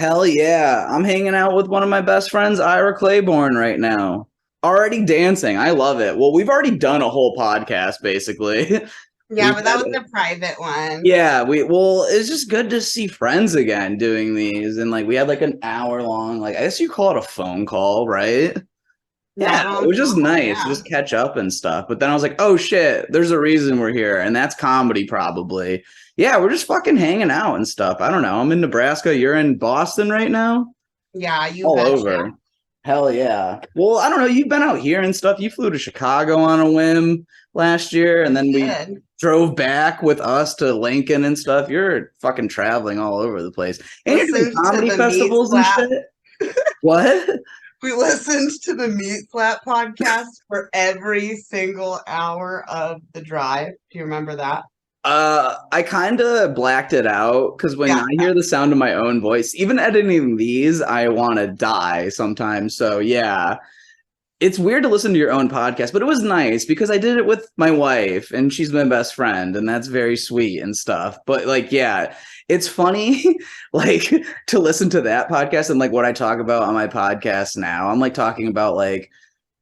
Hell yeah. I'm hanging out with one of my best friends, Ira Claybourne, right now. Already dancing. I love it. Well, we've already done a whole podcast, basically. Yeah, We've but that had was the private one. yeah, it's just good to see friends again doing these. And like we had like an hour long, like I guess you call it a phone call, right? Yeah, Not it on was just phone, nice to yeah. just catch up and stuff. But then I was like, oh shit, there's a reason we're here, and that's comedy probably. Yeah, we're just fucking hanging out and stuff. I don't know. I'm in Nebraska. You're in Boston right now? Yeah, you All betcha. over. Hell yeah. Well, I don't know. You've been out here and stuff. You flew to Chicago on a whim last year, and then we Good. drove back with us to Lincoln and stuff. You're fucking traveling all over the place. And you're doing Listened to comedy the meat festivals and slap. shit. What? We listened to the meat slap podcast for every single hour of the drive. Do you remember that? I kind of blacked it out because when Yeah. I hear the sound of my own voice, even editing these, I want to die sometimes. So yeah, it's weird to listen to your own podcast, but it was nice because I did it with my wife and she's my best friend, and that's very sweet and stuff. But like, yeah, it's funny like to listen to that podcast and like what I talk about on my podcast now. I'm like talking about like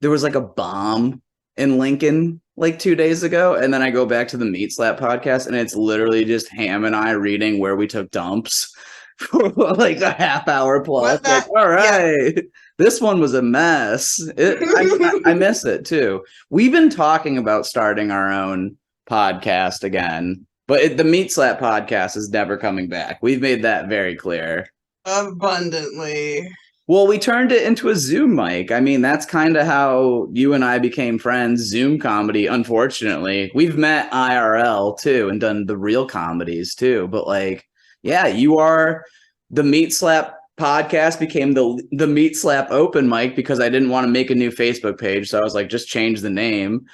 there was like a bomb in Lincoln like 2 days ago, and then I go back to the Meat Slap podcast, and it's literally just Ham and I reading where we took dumps for like a half hour plus. What Like, that? all Yeah. right, this one was a mess. I miss it too. We've been talking about starting our own podcast again, but the Meat Slap podcast is never coming back. We've made that very clear. Abundantly. Well, we turned it into a Zoom mic. I mean, that's kind of how you and I became friends. Zoom comedy, unfortunately. We've met IRL too and done the real comedies too. But like, yeah, you are the Meat Slap podcast became the Meat Slap open mic because I didn't want to make a new Facebook page. So I was like, just change the name.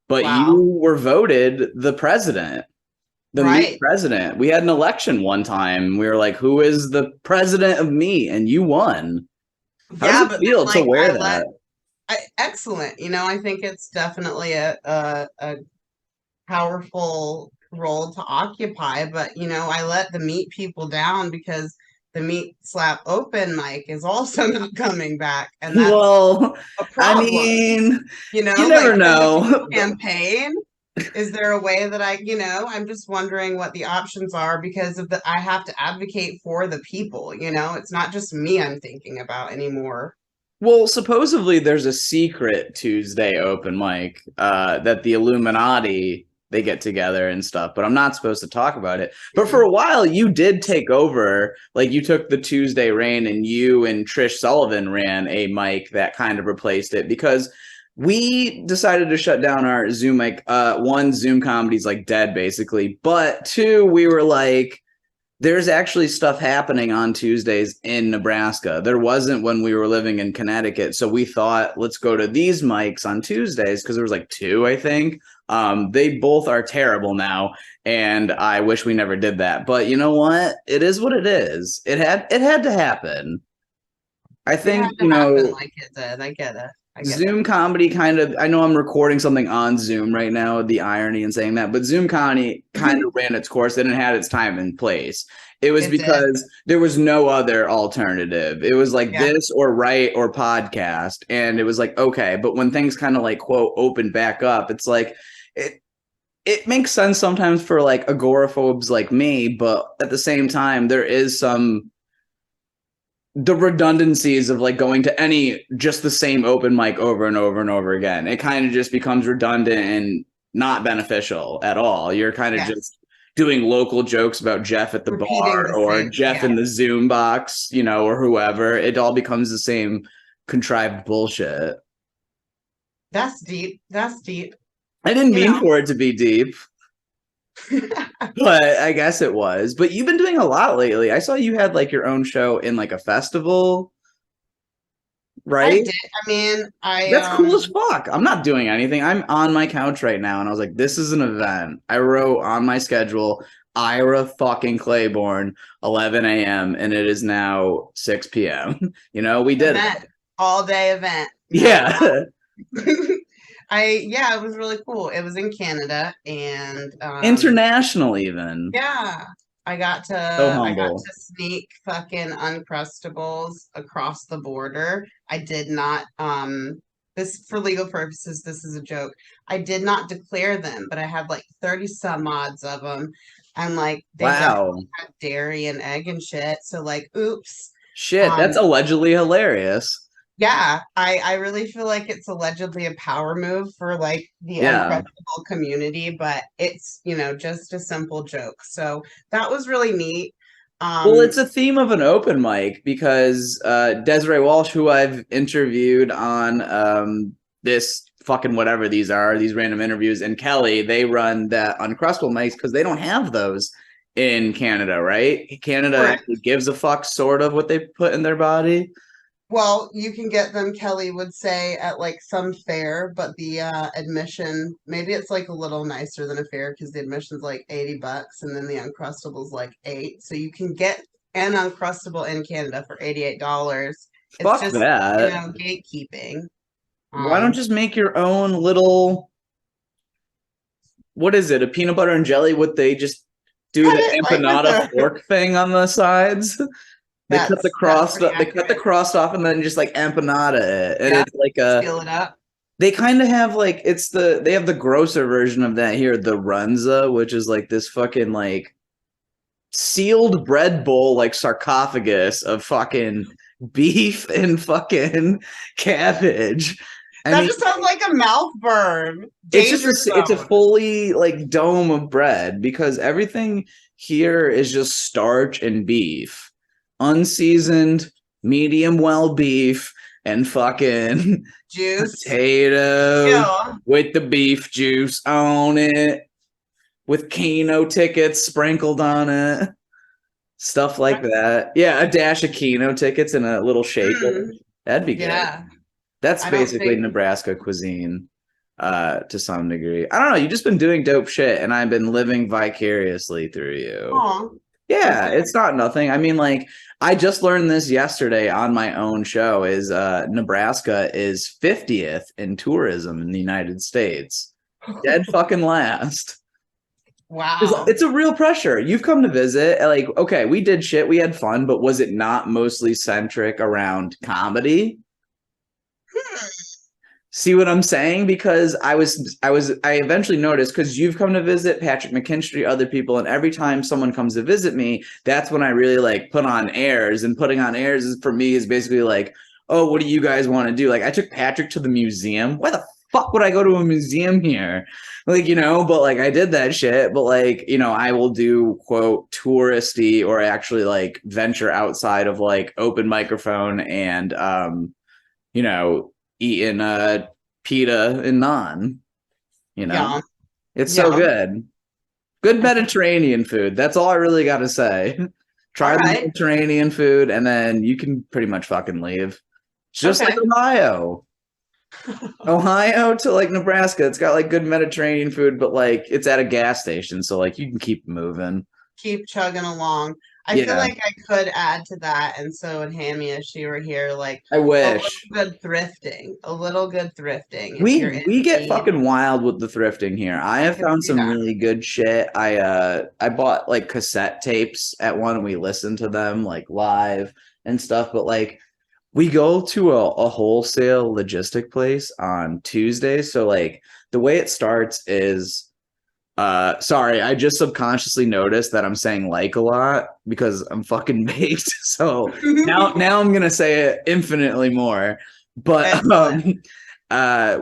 But Wow. you were voted the president, the meat Right. president. We had an election one time. We were like, who is the president of meat? And you won. How does Yeah, it but feel then to like wear that? excellent. I think it's definitely a powerful role to occupy, but I let the meat people down because the meat slap open mic is also not coming back, and that's Well, a I problem. mean, you Like never for the meat know. campaign, is there a way that I'm just wondering what the options are because of the I have to advocate for the people, it's not just me I'm thinking about anymore. Well, supposedly there's a secret Tuesday open mic that the Illuminati they get together and stuff, but I'm not supposed to talk about it. But for a while, you did take over. Like you took the Tuesday reign, and you and Trish Sullivan ran a mic that kind of replaced it because we decided to shut down our Zoom mic. One, Zoom comedy's like dead basically, but two, we were like there's actually stuff happening on Tuesdays in Nebraska. There wasn't when we were living in Connecticut. So we thought, let's go to these mics on Tuesdays because there was like two, I think. They both are terrible now, and I wish we never did that. But you know what? It is what it is. It had to happen. I It had think, to happen like it did. I get it. I get it. Zoom comedy kind of, I know I'm recording something on Zoom right now, the irony in saying that, but Zoom comedy kind of ran its course and it had its time and place. It was It did. because there was no other alternative. It was like Yeah. this or write or podcast. And it was like, okay. But when things kind of like, quote, open back up, it's like, it makes sense sometimes for like agoraphobes like me. But at the same time, there is the redundancies of like going to any just the same open mic over and over and over again. It kind of just becomes redundant and not beneficial at all. You're kind of Yes. just doing local jokes about Jeff at the Repeating bar the or same. Jeff Yeah. in the Zoom box, or whoever. It all becomes the same contrived bullshit. That's deep. That's deep. I didn't You mean know. for it to be deep, but I guess it was. But you've been doing a lot lately. I saw you had like your own show in like a festival, I right? did. I mean, I That's cool as fuck. I'm not doing anything. I'm on my couch right now, and I was like, "This is an event." I wrote on my schedule, Ira fucking Claybourne, 11 a.m., and it is now 6 p.m. We did it. event, all day event. No. Yeah. Yeah, it was really cool. It was in Canada and International, even. yeah. So I got humble. to sneak fucking Uncrustables across the border. I did not this for legal purposes, this is a joke. I did not declare them, but I had like 30 some odds of them. And like they Wow. definitely had dairy and egg and shit. So like oops. Shit, Um that's allegedly hilarious. yeah, I really feel like it's allegedly a power move for like the Yeah. Uncrustable community, but it's, just a simple joke. So that was really neat. Well, Um, it's a theme of an open mic because Desiree Walsh, who I've interviewed on this fucking whatever these are, these random interviews, and Kelly, they run that Uncrustable mics because they don't have those in Canada, right? Canada correct. actually gives a fuck, sort of, what they put in their body. Well, you can get them, Kelly would say, at like some fair, but the admission, maybe it's like a little nicer than a fair because the admission's like $80 and then the Uncrustable's like 8. So you can get an Uncrustable in Canada for $88. It's Fuck just, that. gatekeeping. Why don't Um, just make your own little, what is it, a peanut butter and jelly? What they just do cut the it like with empanada a fork thing on the sides? They cut the that's crust pretty up, they cut the accurate. crust off and then just like empanada it. And Yeah, it's like seal it up. they kind of have like they have the grosser version of that here, the runza, which is like this fucking like sealed bread bowl, like sarcophagus of fucking beef and fucking cabbage. I That mean, just sounds like a mouth burn. it's just Danger it's a zone. fully like dome of bread because everything here is just starch and beef, unseasoned, medium well beef, and fucking Juice. potato Ew. with the beef juice on it, with Keno tickets sprinkled on it, stuff like that. Yeah, a dash of Keno tickets and a little shaker. Mm, That'd be good. yeah. That's I don't basically think. Nebraska cuisine to some degree. I don't know, you've just been doing dope shit and I've been living vicariously through you. Oh, that's Yeah, good. it's not nothing. I mean, like, I just learned this yesterday on my own show is Nebraska is 50th in tourism in the United States. Dead fucking last. Wow. It's a real pressure. You've come to visit, like, okay, we did shit, we had fun, but was it not mostly centric around comedy? See what I'm saying? Because I eventually noticed because you've come to visit Patrick McKinstry, other people, and every time someone comes to visit me, that's when I really like put on airs. And putting on airs is for me is basically like, oh, what do you guys want to do? Like I took Patrick to the museum. Why the fuck would I go to a museum here? Like, but like I did that shit. But like, I will do quote touristy or actually like venture outside of like open microphone and you know, eating pita and naan, you know. Yeah. It's so Yeah. good. Good I think. Mediterranean food. That's all I really got to say. All Try the right. Mediterranean food and then you can pretty much fucking leave. It's just like Okay. Ohio. Ohio to like Nebraska, it's got like good Mediterranean food, but like it's at a gas station, so like you can keep moving. Keep chugging along. I feel Yeah, like I could add to that, and so would Hammy if she were here, like I a little wish. good thrifting. A little good thrifting if you're We in we get need. fucking wild with the thrifting here. I I have could found see some that. really good shit. I bought like cassette tapes at one and we listened to them like live and stuff, but like we go to a wholesale logistic place on Tuesdays. So like the way it starts is sorry, I just subconsciously noticed that I'm saying like a lot because I'm fucking baked. So now I'm gonna say it infinitely more. But Excellent.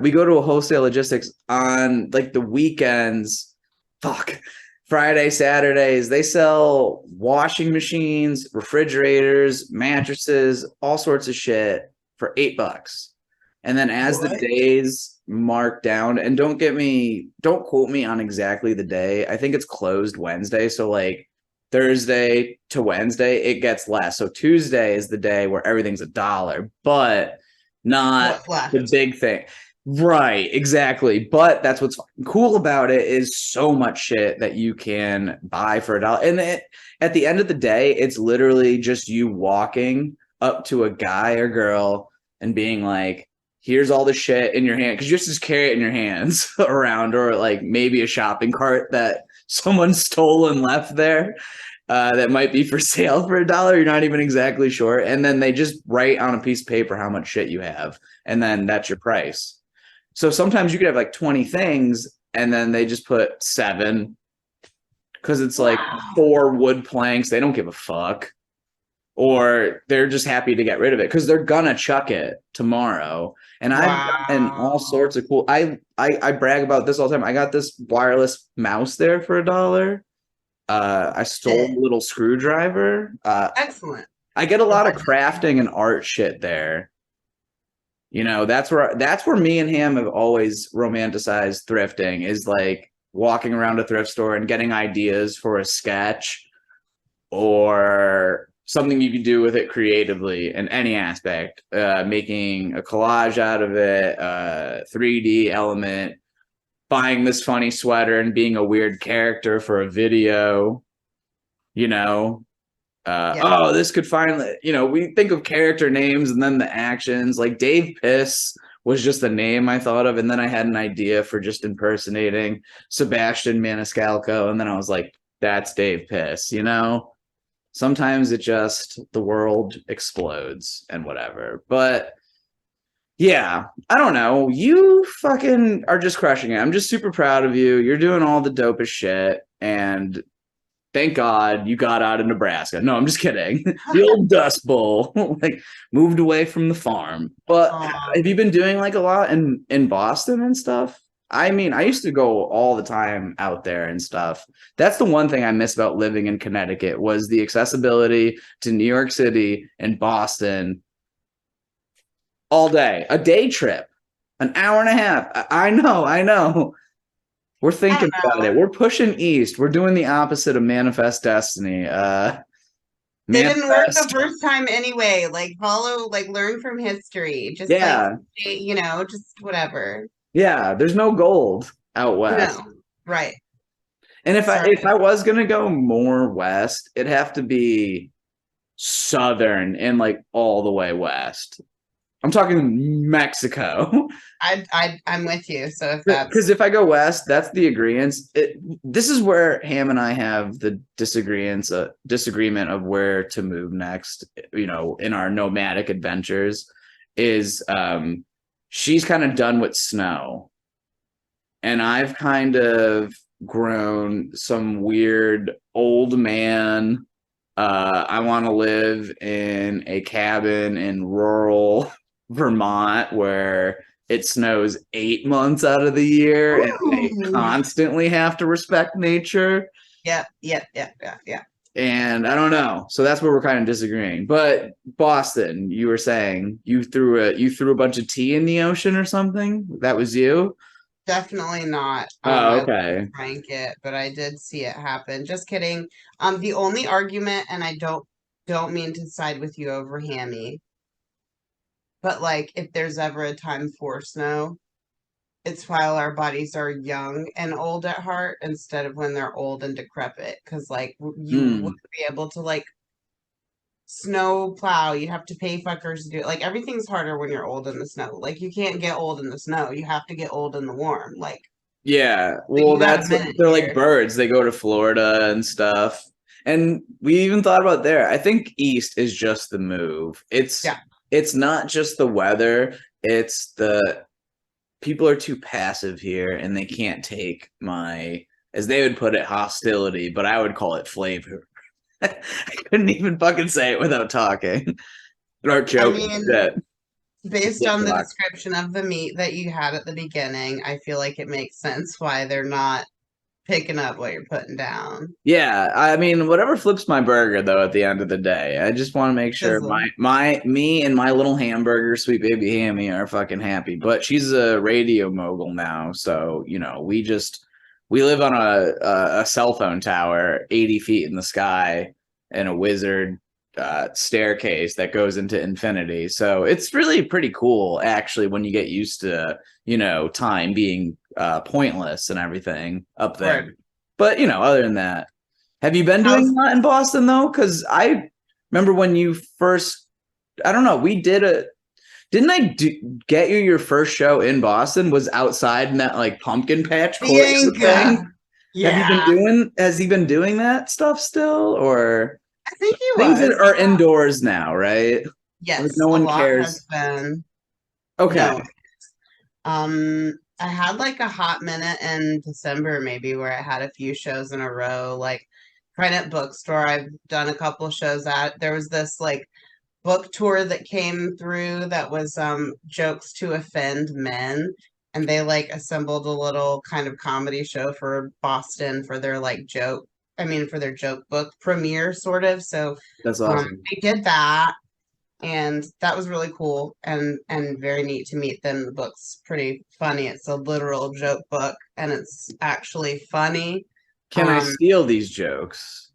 we go to a wholesale logistics on like the weekends. Fuck. Friday, Saturdays, they sell washing machines, refrigerators, mattresses, all sorts of shit for $8. And then as the What? days mark down, and don't quote me on exactly the day. I think it's closed Wednesday. So like Thursday to Wednesday, it gets less. So Tuesday is the day where everything's $1, but not What's the left? big thing. Right, exactly. But that's what's cool about it is so much shit that you can buy for $1. And at the end of the day, it's literally just you walking up to a guy or girl and being like, here's all the shit in your hand. Cause you just carry it in your hands around, or like maybe a shopping cart that someone stole and left there. that might be for sale for $1. You're not even exactly sure. And then they just write on a piece of paper how much shit you have. And then that's your price. So sometimes you could have like 20 things and then they just put 7 because it's like 4 wood planks. They don't give a fuck. Or they're just happy to get rid of it because they're gonna chuck it tomorrow. And I've gotten all sorts of cool. I brag about this all the time. I got this wireless mouse there for $1. I stole a little screwdriver. Excellent. I get a lot of crafting and art shit there. You know, that's where me and him have always romanticized thrifting, is like walking around a thrift store and getting ideas for a sketch or something you can do with it creatively in any aspect, making a collage out of it, 3D element, buying this funny sweater and being a weird character for a video, you know. Oh, this could finally, you know, we think of character names and then the actions. Like Dave Piss was just the name I thought of, and then I had an idea for just impersonating Sebastian Maniscalco, and then I was like, that's Dave Piss, you know. Sometimes the world explodes and whatever. But yeah, I don't know. You fucking are just crushing it. I'm just super proud of you. You're doing all the dopest shit. And thank God you got out of Nebraska. No, I'm just kidding. The old Dust Bowl, like, moved away from the farm. But have you been doing like a lot in Boston and stuff? I mean, I used to go all the time out there and stuff. That's the one thing I miss about living in Connecticut, was the accessibility to New York City and Boston all day. A day trip, an hour and a half. I know. We're thinking about it. We're pushing east. We're doing the opposite of Manifest Destiny. It didn't work the first time anyway. Like, learn from history. Just you know, just whatever. Yeah, there's no gold out west. No, right. And if I was gonna go more west, it'd have to be southern and like all the way west. I'm talking Mexico. I'm with you. So if that's, because if I go west, that's the agreement. This is where Ham and I have the disagreement of where to move next. You know, in our nomadic adventures, is she's kind of done with snow, and I've kind of grown some weird old man. I want to live in a cabin in rural Vermont where it snows 8 months out of the year. Ooh. And they constantly have to respect nature. Yeah. And I don't know. So that's where we're kind of disagreeing. But Boston, you were saying you threw a bunch of tea in the ocean or something? That was you? Definitely not. Oh, okay. I drank it, but I did see it happen. Just kidding. The only argument, and I don't mean to side with you over Hammy, but like, if there's ever a time for snow, it's while our bodies are young and old at heart, instead of when they're old and decrepit. Because like, you wouldn't be able to like snow plow. You have to pay fuckers to do it. Like, everything's harder when you're old in the snow. Like, you can't get old in the snow. You have to get old in the warm. Like, yeah, well, they're like birds. They go to Florida and stuff. And we even thought about there. I think east is just the move. It's not just the weather. It's the people are too passive here, and they can't take my, as they would put it, hostility, but I would call it flavor. I couldn't even fucking say it without talking or joking. I mean, based on the description of the meat that you had at the beginning, I feel like it makes sense why they're not picking up what you're putting down. Yeah, I mean, whatever flips my burger, though, at the end of the day, I just want to make sure me and my little hamburger, sweet baby Hammy, are fucking happy. But she's a radio mogul now, so you know, we live on a cell phone tower 80 feet in the sky and a wizard staircase that goes into infinity. So it's really pretty cool, actually, when you get used to, you know, time being pointless and everything up there. Right. But, you know, other than that, have you been doing a lot in Boston, though? Because I remember when you first, I don't know, didn't I get you your first show in Boston was outside in that like pumpkin patch course thing? Yeah, has he been doing that stuff still, or I think he things that was. are indoors now, right? Like Yes, no a one lot has cares. been. Okay. No, I had like a hot minute in December maybe where I had a few shows in a row. Like Credit Bookstore, I've done a couple shows at. There was this like book tour that came through that was jokes to offend men, and they like assembled a little kind of comedy show for Boston for their like joke, I mean for their joke book premiere sort of. So That's awesome. I did that, and that was really cool and very neat to meet them. The book's pretty funny. It's a literal joke book and it's actually funny. Can I um steal these jokes?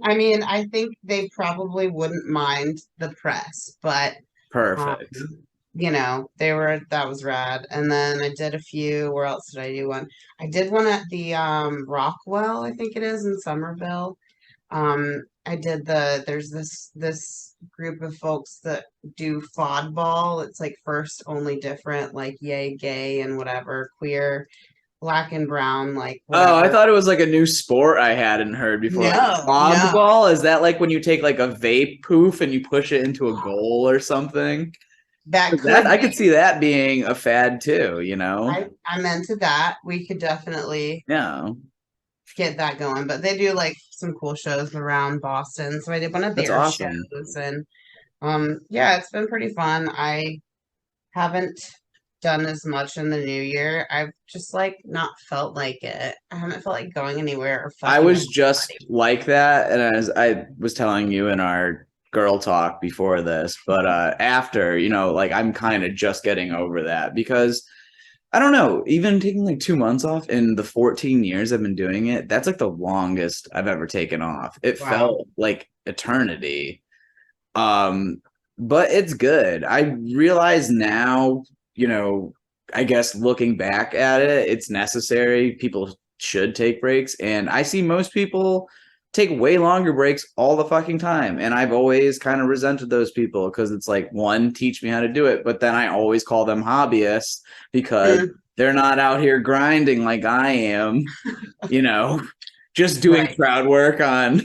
I mean, I think they probably wouldn't mind the press, but um, Perfect. that was rad. And then I did a few. Where else did I do one? I did one at the Rockwell, I think it is in Somerville. I did there's this group of folks that do fodball. It's like first only different, like yay, gay and whatever, queer, black and brown, like Oh, I whatever. thought it was like a new sport I hadn't heard before. Like No, no, ball? Is that like when you take like a vape poof and you push it into a goal or something? that 'Cause that could I be. could see that being a fad too, you know? I'm into that. We could definitely Yeah, get that going. But they do like some cool shows around Boston. So I did one of that's their awesome. shows, and yeah, it's been pretty fun. I haven't done as much in the new year. I've just like not felt like it. I haven't felt like going anywhere or I fucking with was just like that, and as I was telling you in our girl talk before this, but after, like I'm kind of just getting over that because I don't know, even taking like 2 months off in the 14 years I've been doing it, that's like the longest I've ever taken off. It wow. felt like eternity. Um, but it's good. I realize now, you know, I guess looking back at it, it's necessary. People should take breaks. And I see most people take way longer breaks all the fucking time. And I've always kind of resented those people because it's like, one, teach me how to do it. But then I always call them hobbyists because Mm, they're not out here grinding like I am, you know, just doing right. crowd work on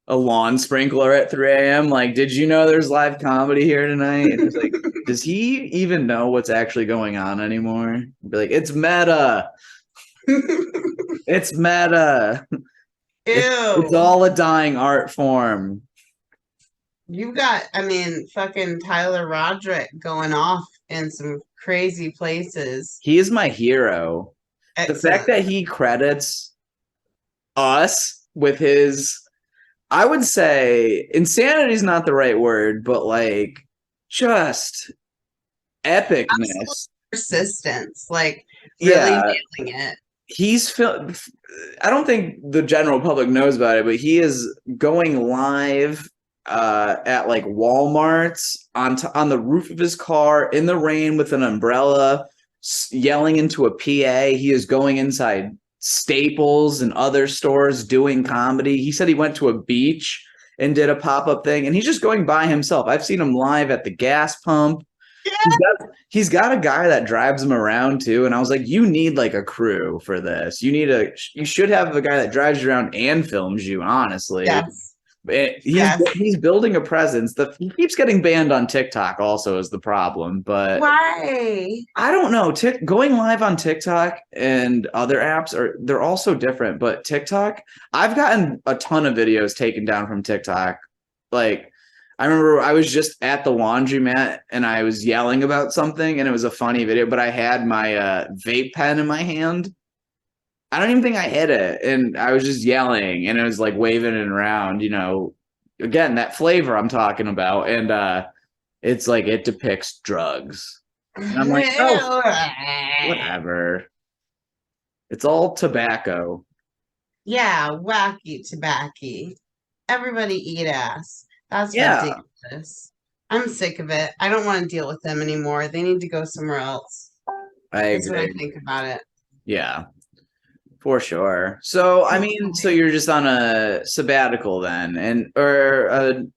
a lawn sprinkler at 3 a.m. Like, did you know there's live comedy here tonight? And it's like, does he even know what's actually going on anymore? Be like, it's meta. It's meta. It's Ew. all a dying art form. You got, I mean, fucking Tyler Roderick going off in some crazy places. He is my hero. The fact Excellent. that he credits us with his, I would say, insanity is not the right word, but like just Absolute epicness. persistence, like really Yeah, nailing it. he's I don't think the general public knows about it, but he is going live at like Walmart's on the roof of his car in the rain with an umbrella, yelling into a PA. He is going inside Staples and other stores doing comedy. He said he went to a beach and did a pop-up thing, and he's just going by himself. I've seen him live at the gas pump. He's got a guy that drives him around too, and I was like, you need like a crew for this. You should have a guy that drives you around and films you. Honestly, Yes. he's Yes. he's building a presence. He keeps getting banned on TikTok. Also, is the problem, but Why? I don't know. Going live on TikTok and other apps they're all so different. But TikTok, I've gotten a ton of videos taken down from TikTok. Like, I remember I was just at the laundromat and I was yelling about something and it was a funny video, but I had my vape pen in my hand. I don't even think I hit it. And I was just yelling and it was like waving it around, again, that flavor I'm talking about. And it's like it depicts drugs. And I'm like, oh, whatever. It's all tobacco. Yeah, wacky tobacco. Everybody eat ass. That's Yeah, ridiculous. I'm sick of it. I don't want to deal with them anymore. They need to go somewhere else. I Is what I agree. think about it. Yeah, for sure. So, I mean, so you're just on a sabbatical then, I don't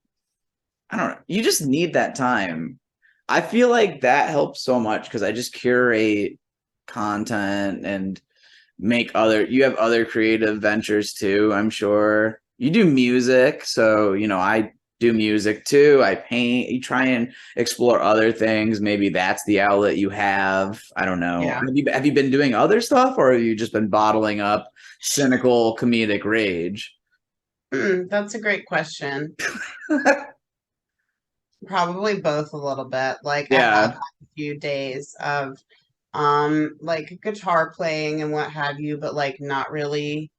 know. You just need that time. I feel like that helps so much because I just curate content and you have other creative ventures too, I'm sure. You do music, so I do music too. I paint. You try and explore other things. Maybe that's the outlet you have. I don't know. Yeah. Have you been doing other stuff, or have you just been bottling up cynical comedic rage? That's a great question. Probably both a little bit. Like I have Yeah, had a few days of like guitar playing and what have you, but like not really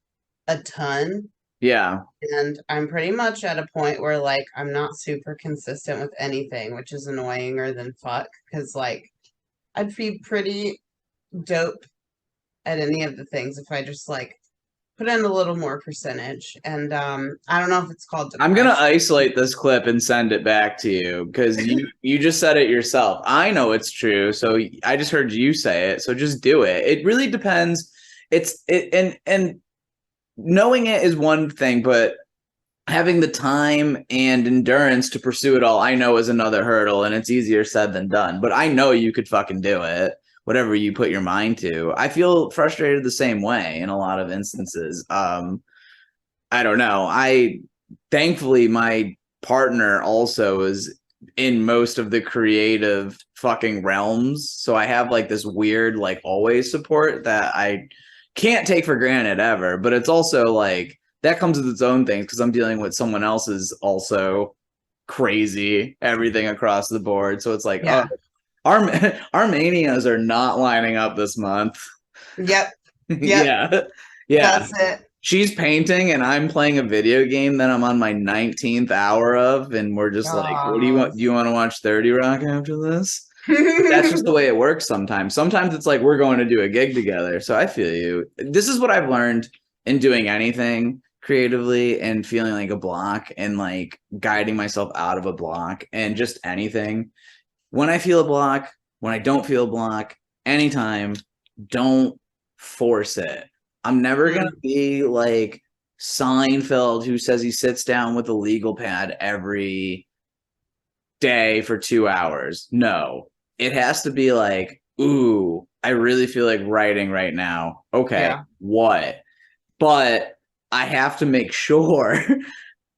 a ton. yeah. And I'm pretty much at a point where like I'm not super consistent with anything, which is annoyinger than fuck. Because like I'd be pretty dope at any of the things if I just like put in a little more percentage. And I don't know if it's called I'm gonna depression. isolate this clip and send it back to you because you just said it yourself. I know it's true, so I just heard you say it. So just do it. It really depends. And knowing it is one thing, but having the time and endurance to pursue it all, I know is another hurdle, and it's easier said than done. But I know you could fucking do it, whatever you put your mind to. I feel frustrated the same way in a lot of instances. I don't know. I thankfully my partner also is in most of the creative fucking realms. So I have like this weird like always support that I can't take for granted ever, but it's also like that comes with its own things because I'm dealing with someone else's also crazy everything across the board. So it's like, oh, Yeah. Armenias are not lining up this month. Yep. Yep. Yeah. Yeah. That's it. She's painting and I'm playing a video game that I'm on my 19th hour of, and we're just like, what do you Oh. want? Do you want to watch 30 Rock after this? But that's just the way it works sometimes. Sometimes it's like we're going to do a gig together. So I feel you. This is what I've learned in doing anything creatively and feeling like a block and like guiding myself out of a block and just anything. When I feel a block, when I don't feel a block, anytime, don't force it. I'm never going to Mm, be like Seinfeld who says he sits down with a legal pad every day for 2 hours. No, it has to be like, ooh, I really feel like writing right now. Okay, yeah. what? But I have to make sure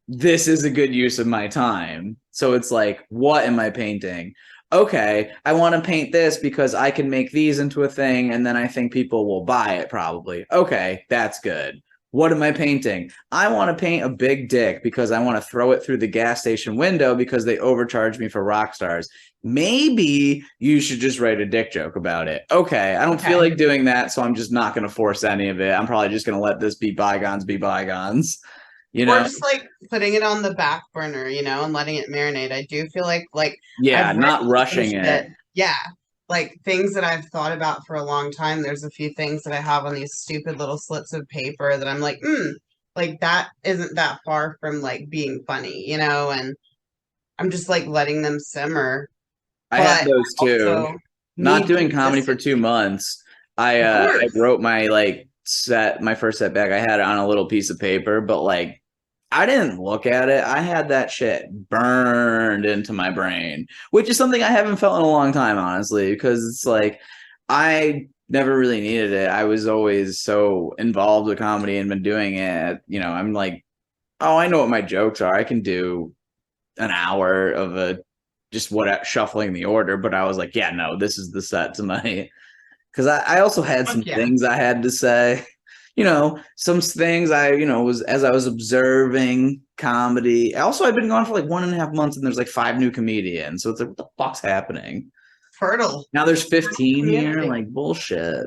this is a good use of my time. So it's like, what am I painting? Okay, I want to paint this because I can make these into a thing and then I think people will buy it probably. Okay, that's good. What am I painting? I want to paint a big dick because I want to throw it through the gas station window because they overcharge me for rock stars. Maybe you should just write a dick joke about it. Okay, I don't feel Okay. like doing that, so I'm just not going to force any of it. I'm probably just going to let this be bygones be bygones. You Or know? just like putting it on the back burner, and letting it marinate. I do feel like Yeah, I've not written some rushing shit. it. Yeah. Like things that I've thought about for a long time. There's a few things that I have on these stupid little slips of paper that I'm like, like that isn't that far from like being funny, and I'm just like letting them simmer. I had But those I too. also Not need doing comedy for 2 months. of I course. wrote my like set my first setback. I had it on a little piece of paper, but like I didn't look at it. I had that shit burned into my brain, which is something I haven't felt in a long time, honestly, because it's like I never really needed it. I was always so involved with comedy and been doing it. I'm like, oh, I know what my jokes are. I can do an hour of a just what shuffling the order, but I was like, yeah, no, this is the set tonight. Because I also had Fuck some yeah. things I had to say. Some things was as I was observing comedy. Also, I've been gone for like 1.5 months, and there's like 5 new comedians. So it's like, what the fuck's happening? Fertile. Now there's Fertile 15 here. community. Like bullshit.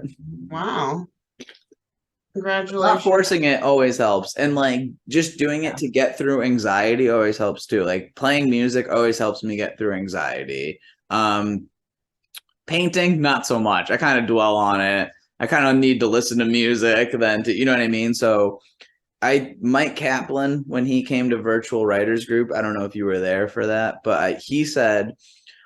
Wow. Not Congratulations. forcing it always helps, and like just doing it Yeah. to get through anxiety always helps too. Like playing music always helps me get through anxiety. um Painting, not so much. I kind of dwell on it. I kind of need to listen to music then to, you know what I mean? So Mike Kaplan, when he came to virtual writers group, I don't know if you were there for that, but he said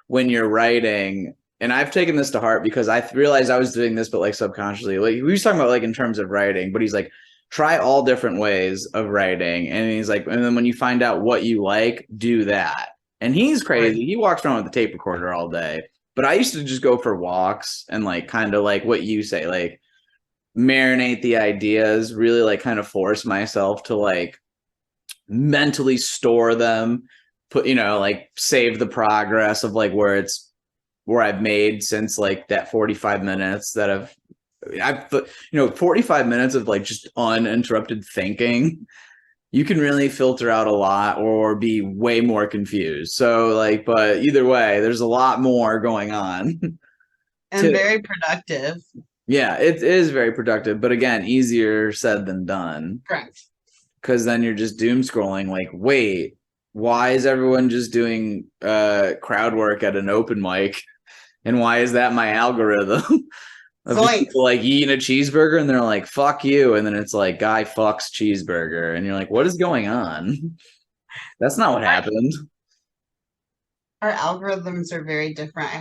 when you're writing, and I've taken this to heart because I realized I was doing this, but like subconsciously, like we was talking about like in terms of writing, but he's like, try all different ways of writing. And he's like, and then when you find out what you like, do that. And he's Right. crazy. He walks around with a tape recorder all day. But I used to just go for walks and like kind of like what you say, like marinate the ideas, really like kind of force myself to like mentally store them, put, like save the progress of like where I've made since like that 45 minutes that I've 45 minutes of like just uninterrupted thinking. You can really filter out a lot or be way more confused. So like, but either way, there's a lot more going on. And very productive. Yeah, it is very productive, but again, easier said than done. Correct. Because then you're just doom scrolling like, wait, why is everyone just doing crowd work at an open mic? And why is that my algorithm? Of just people like eating a cheeseburger and they're like, fuck you. And then it's like, guy fucks cheeseburger. And you're like, what is going on? That's not what happened. Our algorithms are very different. I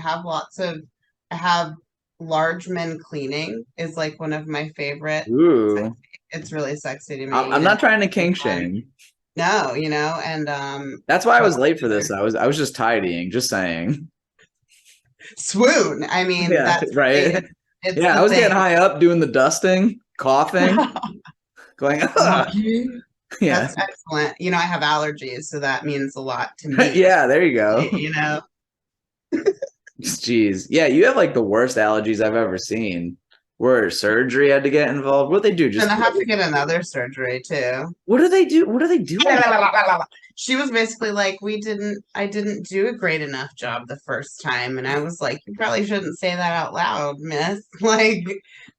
have large men cleaning is like one of my favorite. Ooh. It's really sexy to me. I'm not trying to kink shame. No, and that's why I was late for this. I was just tidying, just saying. Swoon. I mean, yeah, that's right. Yeah, I was getting high up doing the dusting, coughing, going, yeah. That's excellent. I have allergies, so that means a lot to me. Yeah, there you go. Jeez. Yeah, you have like the worst allergies I've ever seen. Where surgery had to get involved. What they do? Just I have to get another surgery too. What do they do? What do they do? She was basically like, I didn't do a great enough job the first time. And I was like, you probably shouldn't say that out loud, miss. Like,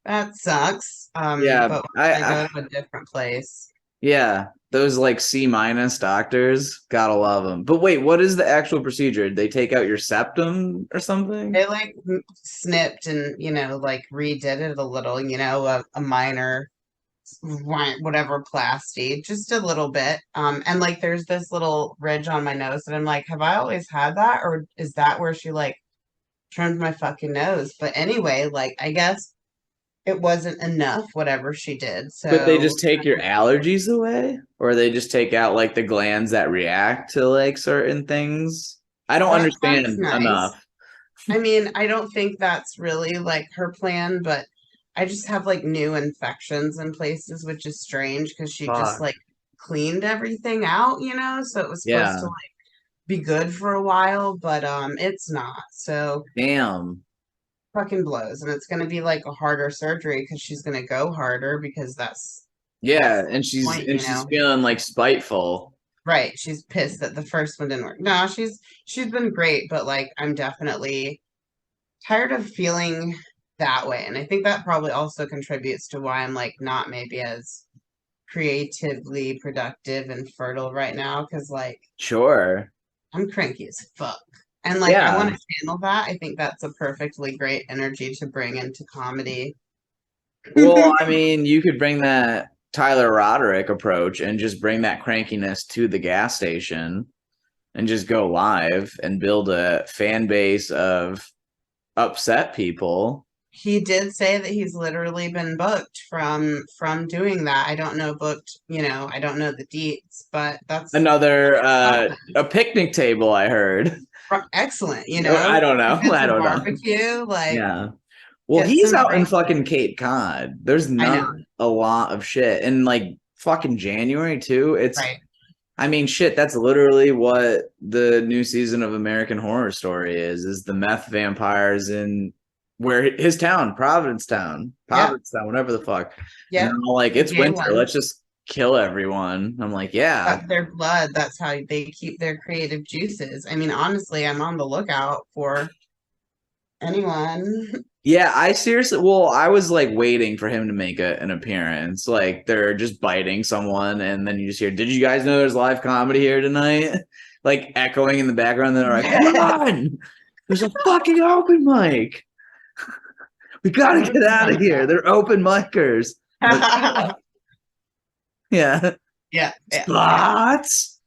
that sucks. Yeah, but I go to a different place. Yeah, those like C- doctors, gotta love them. But wait, what is the actual procedure? They take out your septum or something? They like snipped and like redid it a little, a minor whatever plasty, just a little bit. And like there's this little ridge on my nose and I'm like, have I always had that? Or is that where she like trimmed my fucking nose? But anyway, like I guess it wasn't enough, whatever she did. So But they just take your allergies away? Or they just take out like the glands that react to like certain things? I don't understand enough. I mean, I don't think that's really like her plan, but I just have like new infections in places, which is strange because she just like cleaned everything out, so it was supposed to like be good for a while, but it's not. So damn, fucking blows, and it's gonna be like a harder surgery because she's gonna go harder because that's and she's feeling like spiteful. Right. She's pissed that the first one didn't work. No, she's been great, but like I'm definitely tired of feeling that way. And I think that probably also contributes to why I'm like not maybe as creatively productive and fertile right now. Cause like sure. I'm cranky as fuck. And like I want to channel that. I think that's a perfectly great energy to bring into comedy. Well, I mean, you could bring that Tyler Roderick approach and just bring that crankiness to the gas station and just go live and build a fan base of upset people. He did say that he's literally been booked from doing that. I don't know booked, I don't know the deets, but that's another a picnic table I heard. Excellent, I don't know. I don't know. Like yeah. Well, he's out in fucking Cape Cod. There's not a lot of shit. And like fucking January too. It's right. I mean, shit, that's literally what the new season of American Horror Story is the meth vampires in where his town, Provincetown, whatever the fuck. Yeah. Like, it's winter. Let's just kill everyone. I'm like, yeah. That's their blood. That's how they keep their creative juices. I mean, honestly, I'm on the lookout for anyone. Yeah, I was like waiting for him to make an appearance. Like they're just biting someone, and then you just hear, "Did you guys know there's live comedy here tonight?" Like echoing in the background. They're like, "Come on, there's a fucking open mic. We gotta get out of here. They're open micers." Like, yeah. Spots.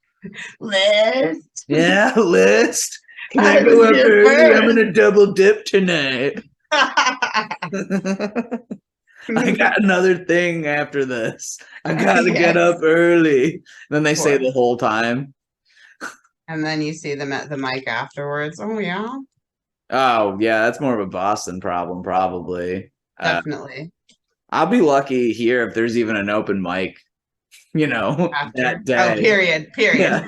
List. Yeah, list. Can I go up early? I'm gonna double dip tonight. I got another thing after this. I gotta get up early. Then they say the whole time. And then you see them at the mic afterwards. Oh yeah. Oh yeah, that's more of a Boston problem, probably. Definitely. I'll be lucky here if there's even an open mic, After. that Oh, day. period. Yeah.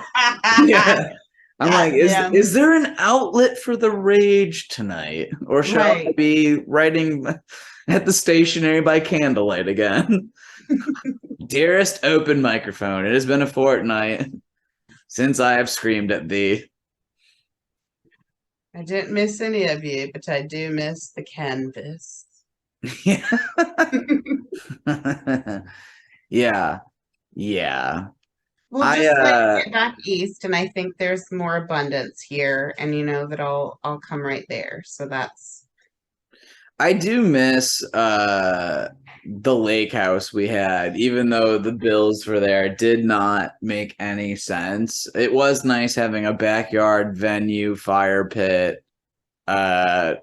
Yeah. I'm like, God damn. is there an outlet for the rage tonight? Or shall I Right. be writing at the stationery by candlelight again? Dearest open microphone, it has been a fortnight since I have screamed at thee. I didn't miss any of you, but I do miss the canvas. Yeah. Yeah. Yeah. We'll I just like get back east, and I think there's more abundance here, and you know that I'll come right there. So that's I do miss the lake house we had, even though the bills for there did not make any sense. It was nice having a backyard venue, fire pit, uh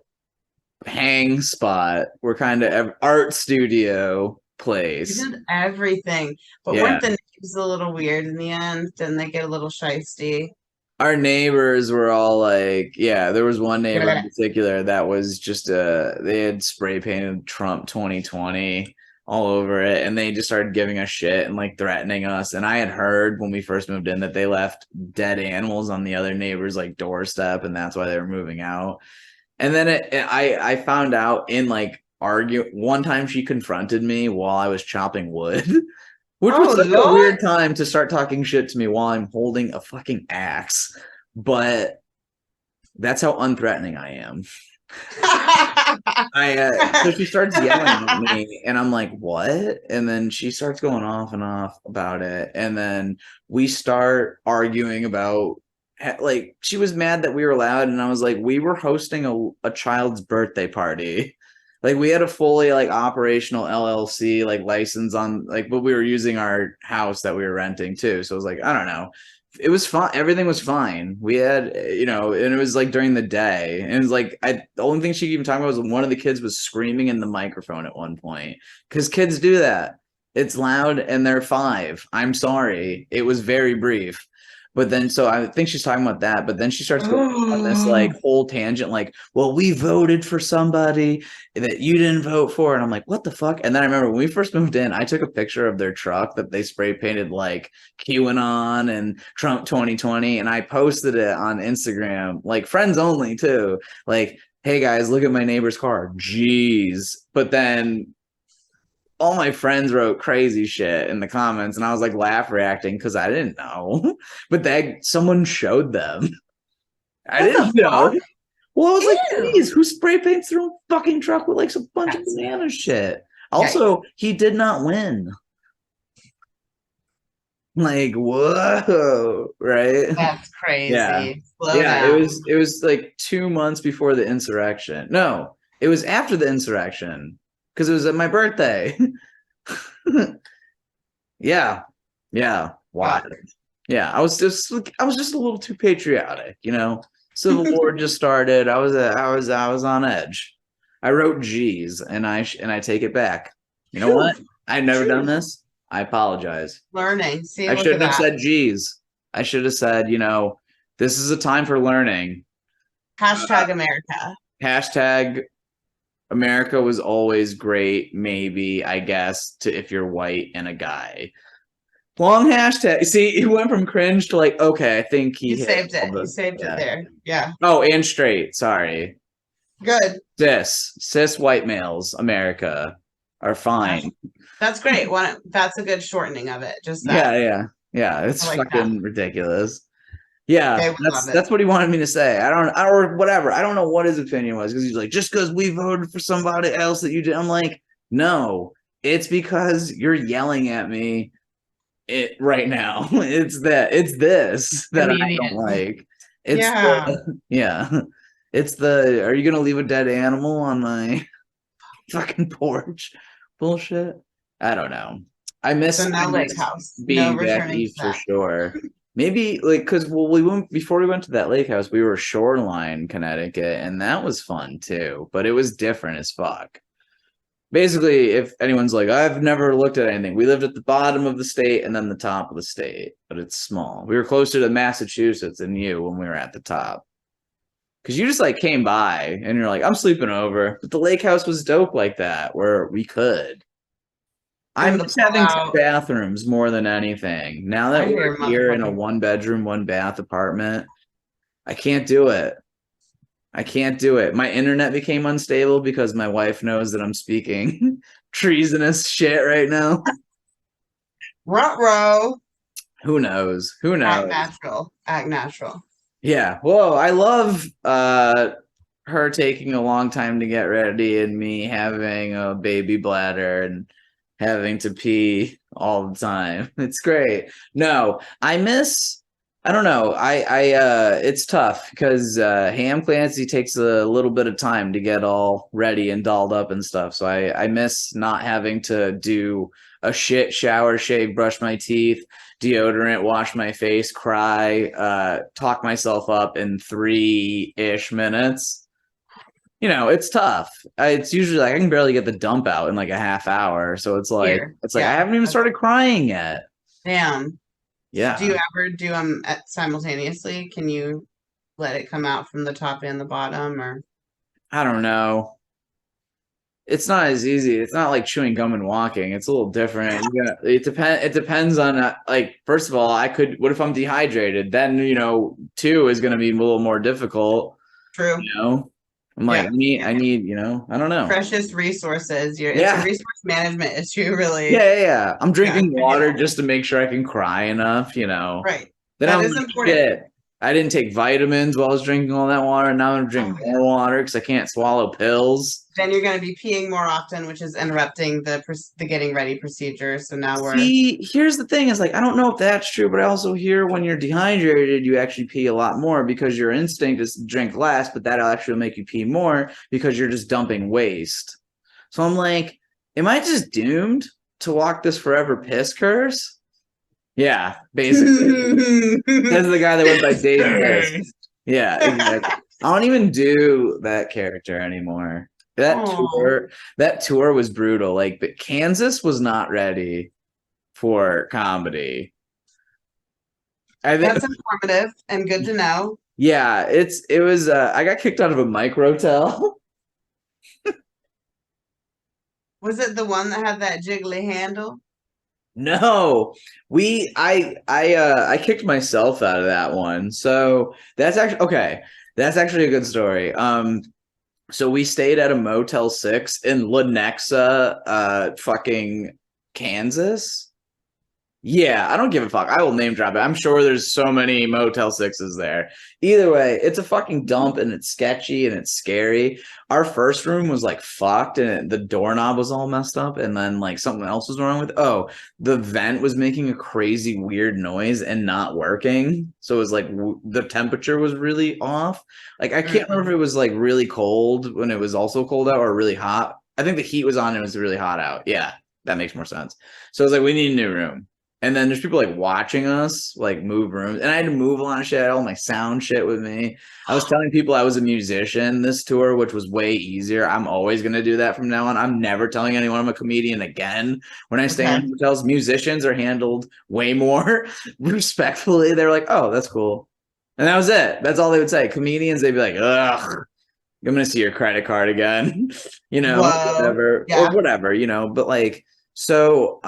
hang spot. We're kind of art studio we place. did everything. But Yeah. weren't the neighbors a little weird in the end? Didn't they get a little shisty? Our neighbors were all like, yeah, there was one neighbor in particular that was just they had spray painted Trump 2020 all over it, and they just started giving us shit and like threatening us. And I had heard when we first moved in that they left dead animals on the other neighbor's like doorstep, and that's why they were moving out. And then I found out in like argue one time she confronted me while I was chopping wood. Which was Oh such a Lord. weird time to start talking shit to me while I'm holding a fucking axe. But that's how unthreatening I am. So she starts yelling at me, and I'm like, "What?" And then she starts going off and off about it, and then we start arguing about like she was mad that we were loud, and I was like, "We were hosting a child's birthday party." Like we had a fully like operational LLC like license on like, but we were using our house that we were renting too. So it was like, I don't know. It was fine. Everything was fine. We had, and it was like during the day. And it was like, the only thing she could even talk about was one of the kids was screaming in the microphone at one point because kids do that. It's loud and they're 5. I'm sorry. It was very brief. But then, so I think she's talking about that. But then she starts going on this like whole tangent, like, well, we voted for somebody that you didn't vote for. And I'm like, what the fuck? And then I remember when we first moved in, I took a picture of their truck that they spray painted like QAnon and Trump 2020. And I posted it on Instagram, like friends only too. Like, hey guys, look at my neighbor's car. Jeez. But then all my friends wrote crazy shit in the comments, and I was like laugh reacting because I didn't know. But that someone showed them. I What didn't the know. fuck? Well, I was like, Ew. geez, who spray paints their own fucking truck with like some bunch of That's banana shit? yikes. Also, he did not win. Like, whoa, right? That's Yeah. crazy. Slow Yeah, it down. was it was like 2 months before the insurrection. No, it was after the insurrection because it was at my birthday. Yeah. Yeah. Why? Fuck. Yeah, I was just a little too patriotic, Civil War just started. I was on edge. I wrote G's and I take it back. You know Phew. what? I've never done Phew. this. I apologize. Learning. See, I look at shouldn't have that. said G's. I should have said, this is a time for learning. Hashtag America. Hashtag America was always great, maybe, I guess, to if you're white and a guy. Long hashtag. See, he went from cringe to like, okay, I think he You hit saved all it. You the saved it yeah. there. Yeah. Oh, and straight. Sorry. Good. Cis white males, America are fine. That's great. That's a good shortening of it. Just that. Yeah, yeah, yeah. I It's like that. fucking ridiculous. Yeah, They would that's love it. that's what he wanted me to say. Or whatever. I don't know what his opinion was because he's like, just because we voted for somebody else that you did. I'm like, no, it's because you're yelling at me right now. It's this that I don't Immediate. like. It's Yeah. yeah. It's are you gonna leave a dead animal on my fucking porch? Bullshit. I don't know. I So miss I no lake miss house. No being back returning to east for that. sure. Maybe like because we went before we went to that lake house, we were Shoreline, Connecticut, and that was fun too. But it was different as fuck. Basically, if anyone's like, I've never looked at anything, we lived at the bottom of the state and then the top of the state, but it's small. We were closer to Massachusetts than you when we were at the top. Because you just like came by and you're like, I'm sleeping over. But the lake house was dope like that, where we could. I Them to miss pull having two out. bathrooms more than anything. Now I that we're hear here in a motherfucking 1 bedroom, 1 bath apartment, I can't do it. I can't do it. My internet became unstable because my wife knows that I'm speaking treasonous shit right now. runt row. Who knows? Who Act knows? natural. Act natural. Yeah. Whoa, I love her taking a long time to get ready and me having a baby bladder and having to pee all the time. It's great. No, I don't know. It's tough because Ham Clancy takes a little bit of time to get all ready and dolled up and stuff. So I miss not having to do a shit shower, shave, brush my teeth, deodorant, wash my face, cry, talk myself up in 3-ish minutes. It's tough. It's usually like I can barely get the dump out in like a half hour. So Here. it's like I Yeah. haven't even started crying yet. Damn. Do Yeah. you ever do them simultaneously? Can you let it come out from the top and the bottom, or I don't know. It's not as easy. It's not like chewing gum and walking. It's a little different. It depends on like first of all, I could what if I'm dehydrated? Then, two is going to be a little more difficult, true? you know. I'm like Yeah. I need, I don't know. Precious resources. It's a Yeah. resource management issue, really. Yeah. I'm Yeah. drinking I get water it. just to make sure I can cry enough, Right. Then That I'm is like, important. shit. I didn't take vitamins while I was drinking all that water. Now I'm drinking Oh yeah. more water because I can't swallow pills. Then you're going to be peeing more often, which is interrupting the getting ready procedure. So now we're See, here's the thing is like, I don't know if that's true, but I also hear when you're dehydrated, you actually pee a lot more because your instinct is to drink less, but that'll actually make you pee more because you're just dumping waste. So I'm like, am I just doomed to walk this forever piss curse? Yeah, basically. That's the guy that went by Dave Piss. Yeah, exactly. I don't even do that character anymore. That Oh, tour, that tour was brutal. Like, but Kansas was not ready for comedy. I think, that's informative and good to know. yeah, it was. I got kicked out of a microtel. Was it the one that had that jiggly handle? No, I kicked myself out of that one. So that's actually okay. That's actually a good story. So we stayed at a Motel 6 in Lenexa, fucking Kansas. Yeah, I don't give a fuck. I will name drop it. I'm sure there's so many Motel 6s there. Either way, it's a fucking dump and it's sketchy and it's scary. Our first room was like fucked and the doorknob was all messed up and then like something else was wrong with it. Oh, the vent was making a crazy weird noise and not working. So it was like the temperature was really off. Like I can't remember if it was like really cold when it was also cold out or really hot. I think the heat was on and it was really hot out. Yeah, that makes more sense. So I was like, we need a new room. And then there's people like watching us like move rooms. And I had to move a lot of shit. I had all my sound shit with me. I was telling people I was a musician this tour, which was way easier. I'm always going to do that from now on. I'm never telling anyone I'm a comedian again. When I stay in Okay. hotels, musicians are handled way more respectfully. They're like, oh, that's cool. And that was it. That's all they would say. Comedians, they'd be like, ugh, I'm gonna see your credit card again, Whoa. whatever, or Yeah. whatever, but like, so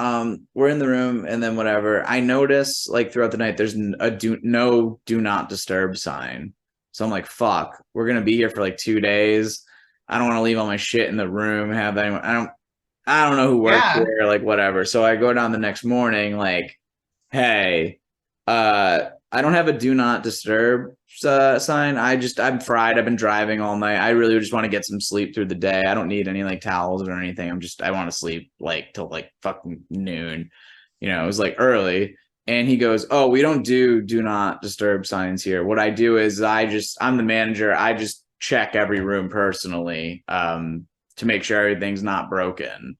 we're in the room and then whatever. I notice like throughout the night there's a do not disturb sign. So I'm like, fuck, we're gonna be here for like 2 days. I don't want to leave all my shit in the room, have anyone I don't know who works Yeah. here, like whatever. So I go down the next morning, like, hey, I don't have a do not disturb sign. I'm fried. I've been driving all night. I really just want to get some sleep through the day. I don't need any like towels or anything. I want to sleep like till like fucking noon. It was like early. And he goes, oh, we don't do not disturb signs here. What I do is I'm the manager. I just check every room personally to make sure everything's not broken.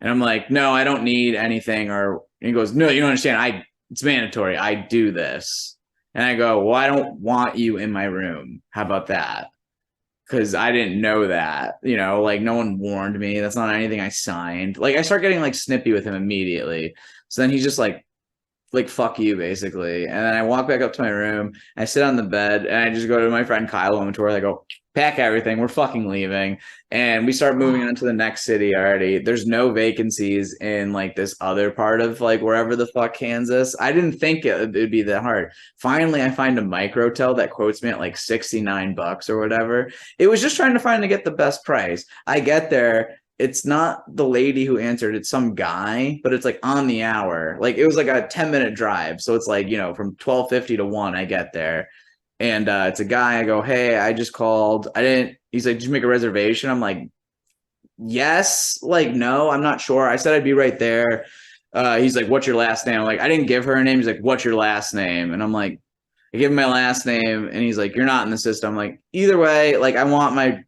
And I'm like, no, I don't need anything. Or he goes, no, you don't understand. It's mandatory. I do this. And I go, well, I don't want you in my room. How about that? Because I didn't know that, like no one warned me. That's not anything I signed. Like I start getting like snippy with him immediately. So then he's just like fuck you basically. And then I walk back up to my room. I sit on the bed and I just go to my friend Kyle on the tour. I go, pack everything. We're fucking leaving. And we start moving on to the next city already. There's no vacancies in like this other part of like wherever the fuck Kansas. I didn't think it'd be that hard. Finally, I find a microtel that quotes me at like $69 or whatever. It was just trying to find to get the best price. I get there. It's not the lady who answered, it's some guy, but it's like on the hour. Like it was like a 10-minute drive. So it's like, from 12:50 to 1, I get there. And it's a guy. I go, hey, I just called. I didn't. He's like, did you make a reservation? I'm like, yes. Like, no, I'm not sure. I said I'd be right there. He's like, what's your last name? I'm like, I didn't give her a name. He's like, what's your last name? And I'm like, I give him my last name. And he's like, you're not in the system. I'm like, either way, like, I want my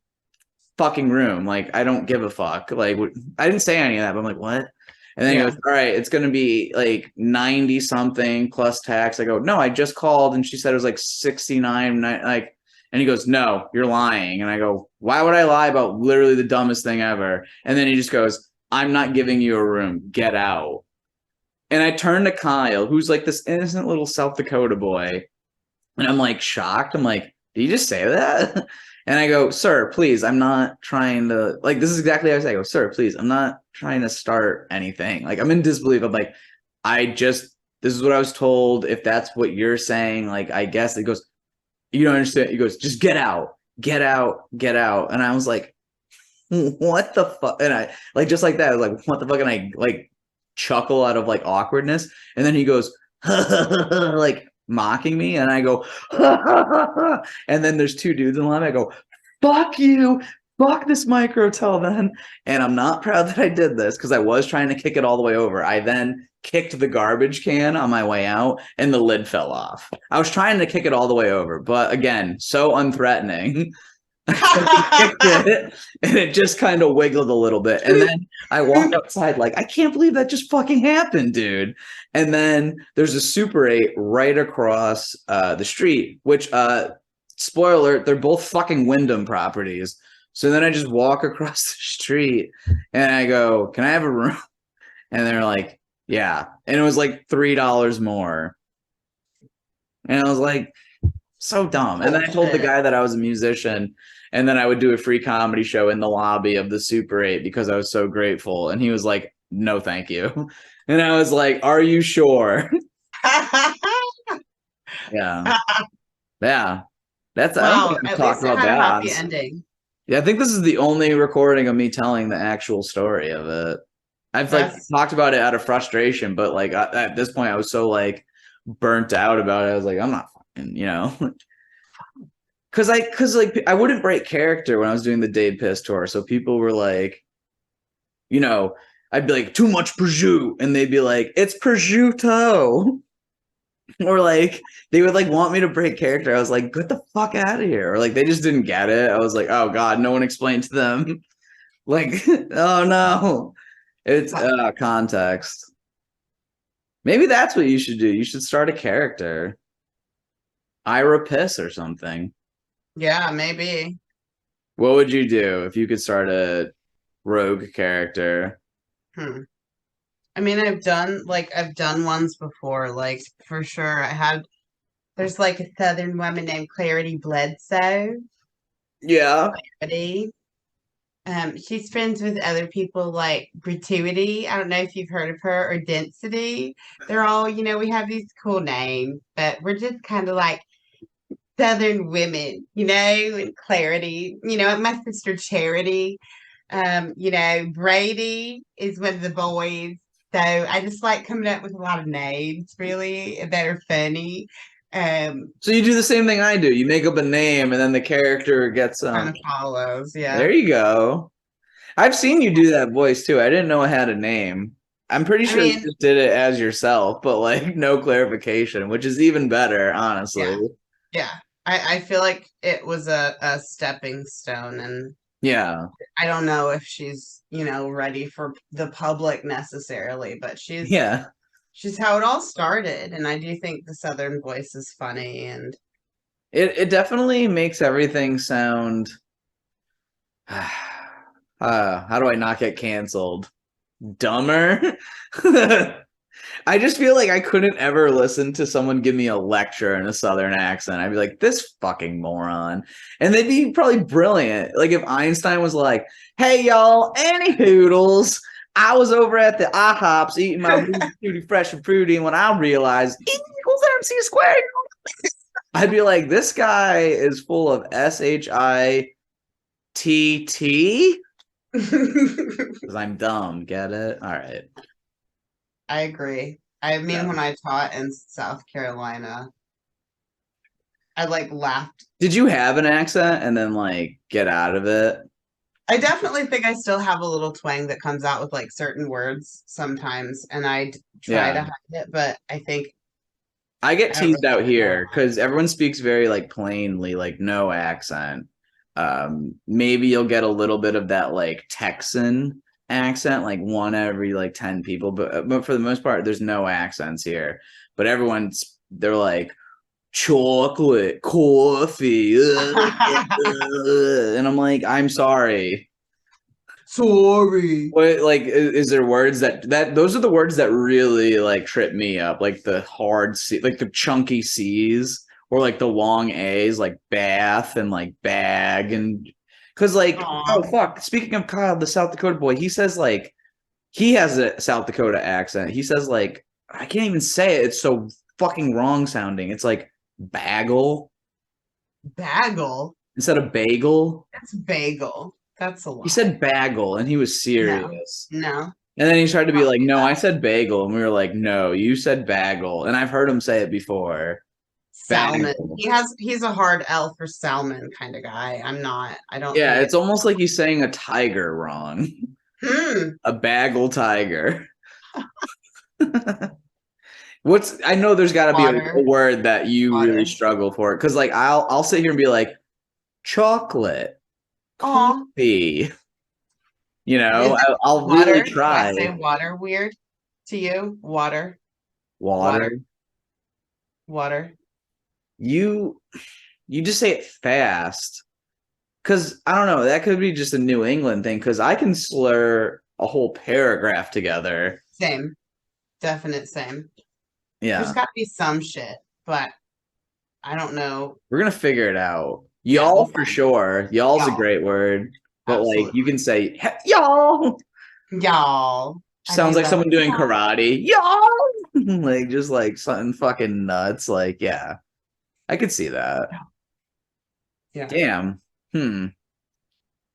fucking room. Like, I don't give a fuck. Like, I didn't say any of that, but I'm like, what? And then he goes, all right, it's going to be like 90 something plus tax. I go, no, I just called and she said it was like 69. Like, and he goes, no, you're lying. And I go, why would I lie about literally the dumbest thing ever? And then he just goes, I'm not giving you a room. Get out. And I turn to Kyle, who's like this innocent little South Dakota boy. And I'm like shocked. I'm like, did you just say that? And I go, sir, please, I'm not trying to, like, this is exactly how I say. I go, sir, please, I'm not trying to start anything. Like, I'm in disbelief. I'm like, this is what I was told. If that's what you're saying, like, I guess. It goes, you don't understand. He goes, just get out, get out, get out. And I was like, what the fuck? And I, like, just like that, I was like, what the fuck? And I, like, chuckle out of, like, awkwardness. And then he goes, like, mocking me, and I go, and then there's two dudes in line. I go, fuck you, fuck this microtel then. And I'm not proud that I did this because I was trying to kick it all the way over. I then kicked the garbage can on my way out and the lid fell off. I was trying to kick it all the way over, but again, so unthreatening. Kicked it, and it just kind of wiggled a little bit. And then I walked outside like, I can't believe that just fucking happened, dude. And then there's a Super 8 right across the street, which, spoiler alert, they're both fucking Wyndham properties. So then I just walk across the street and I go, can I have a room? And they're like, yeah. And it was like $3 more. And I was like, so dumb. And then I told the guy that I was a musician and then I would do a free comedy show in the lobby of the Super 8 because I was so grateful. And he was like, no, thank you. And I was like, are you sure? Yeah. Yeah. That's, I don't Wow, think I've at talked least it about had a that. happy ending. Yeah, I think this is the only recording of me telling the actual story of it. I've like talked about it out of frustration, but like at this point I was so like burnt out about it. I was like, I'm not fucking, Cause like I wouldn't break character when I was doing the Dave Piss tour. So people were like, I'd be like, too much prosciutto, and they'd be like, it's prosciutto. Or like they would like want me to break character. I was like, get the fuck out of here. Or like they just didn't get it. I was like, oh God, no one explained to them. Like, oh no. It's context. Maybe that's what you should do. You should start a character. Ira Piss or something. Yeah, maybe. What would you do if you could start a rogue character? I mean, I've done ones before, like for sure. There's like a Southern woman named Clarity Bledsoe. Yeah. Clarity. She's friends with other people like Gratuity. I don't know if you've heard of her, or Density. They're all, we have these cool names, but we're just kind of like Southern women, and Clarity. My sister Charity. Brady is one of the boys. So I just like coming up with a lot of names, really, that are funny. So you do the same thing I do. You make up a name and then the character gets Kind of follows, yeah. There you go. I've seen you do that voice too. I didn't know it had a name. I'm pretty sure you just did it as yourself, but like no clarification, which is even better, honestly. Yeah. I feel like it was a stepping stone, and yeah, I don't know if she's, ready for the public necessarily, but she's how it all started. And I do think the Southern voice is funny, and it definitely makes everything sound how do I not get canceled? Dumber. I just feel like I couldn't ever listen to someone give me a lecture in a Southern accent. I'd be like, this fucking moron. And they'd be probably brilliant. Like if Einstein was like, hey, y'all, any hoodles. I was over at the IHOPs eating my Tutti Fresh and Fruity, and when I realized E equals MC squared, I'd be like, this guy is full of SHITT because I'm dumb. Get it? All right. I agree. I mean, Yeah. when I taught in South Carolina, I like laughed. Did you have an accent and then like get out of it? I definitely think I still have a little twang that comes out with like certain words sometimes, and try to Yeah. hide it, but I think I get I don't teased out really know here because everyone speaks very like plainly, like no accent. Maybe you'll get a little bit of that like Texan accent, like one every like 10 people, but for the most part, there's no accents here. But they're like chocolate, coffee, and I'm like, I'm sorry. sorry. What like is there words that those are the words that really like trip me up, like the hard C, like the chunky C's or like the long A's, like bath and like bag and because like oh Aw, fuck. Speaking of Kyle, the South Dakota boy, he says like he has a South Dakota accent. He says like I can't even say it. It's so fucking wrong sounding. It's like bagel bagel. instead of bagel. That's bagel. That's a He lie. said bagel and he was No, serious. no. And then he tried to be Don't like, do no, I that. said bagel. And we were like, no, you said bagel. And I've heard him say it before. Salmon. Bagel. He's a hard L for salmon kind of guy. I'm not. I don't Yeah, think it's it's almost like he's saying a tiger wrong. hmm. A bagel tiger. I know there's got to be a Water. word that you really Water. struggle for because like I'll sit here and be like chocolate, Aw. coffee. Is it I'll really water? Do I try say water weird to you? Water. Water. water. Water. You you just say it fast. Because I don't know, that could be just a New England thing. Because I can slur a whole paragraph together. Same. Definite same. There's Yeah, got to be some shit, but I don't know. we're gonna figure it out. Yeah, Y'all we'll for find it. sure. Y'all's a Y'all. great word, but like Absolutely. you can say y'all. Y'all. I Sounds do like love someone doing y'all. karate. Y'all, like just like something fucking nuts. Like yeah, I could see that. Yeah, Damn. Hmm.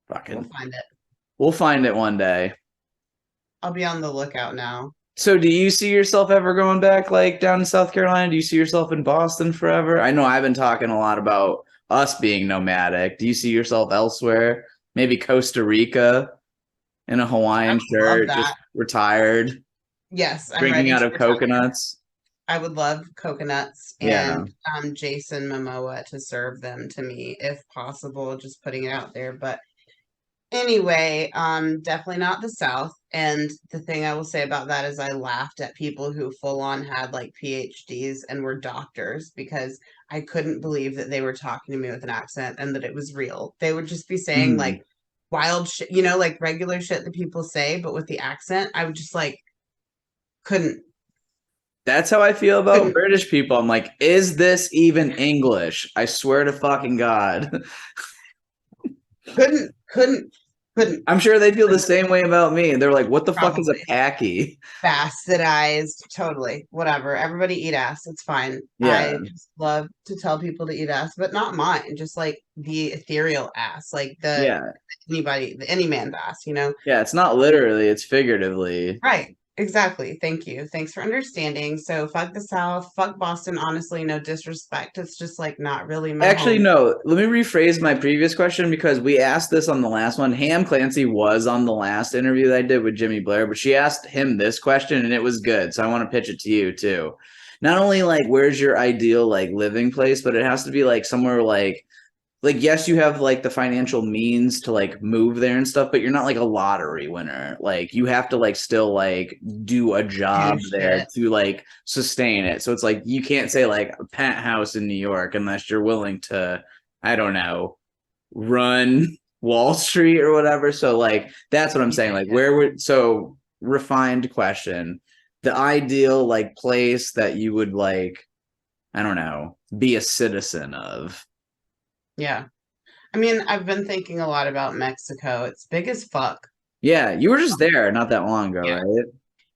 we'll Fucking. find it. We'll find it one day. I'll be on the lookout now. So do you see yourself ever going back like down to South Carolina? Do you see yourself in Boston forever? I know I've been talking a lot about us being nomadic. Do you see yourself elsewhere? Maybe Costa Rica in a I Hawaiian would love shirt, just that. ritired, Yes, I'm drinking ready out to of retire. coconuts. I would love coconuts Yeah. and Jason Momoa to serve them to me if possible, just putting it out there. But anyway, definitely not the South. And the thing I will say about that is I laughed at people who full on had like PhDs and were doctors because I couldn't believe that they were talking to me with an accent and that it was real. They would just be saying Mhm. like wild shit, like regular shit that people say, but with the accent, I would just like couldn't, That's how I feel about couldn't, British people. I'm like, is this even English? I swear to fucking God. couldn't, couldn't, couldn't, I'm sure they feel the couldn't same way about me. They're like, what the fuck is a probably. packy? Bastardized, totally, whatever. Everybody eat ass. It's fine. Yeah. I just love to tell people to eat ass, but not mine. Just like the ethereal ass, like Yeah. any man's ass. Yeah. It's not Um, literally, it's figuratively. right. Exactly. Thank you. Thanks for understanding. So fuck the South, fuck Boston. Honestly, no disrespect. It's just like not really my Actually, home. no. Let me rephrase my previous question because we asked this on the last one. Ham Clancy was on the last interview that I did with Jimmy Blair, but she asked him this question and it was good. So I want to pitch it to you too. Not only like where's your ideal like living place, but it has to be like somewhere like yes, you have like the financial means to like move there and stuff, but you're not like a lottery winner. Like you have to like still like do a Do job there shit. to like sustain it. So it's like you can't say like a penthouse in New York unless you're willing to, I don't know, run Wall Street or whatever. So like that's what I'm Yeah, saying. Like yeah. where would so refined question. the ideal like place that you would like, I don't know, be a citizen of. Yeah. I mean, I've been thinking a lot about Mexico. It's big as fuck. Yeah, you were just there not that long ago, Yeah. right?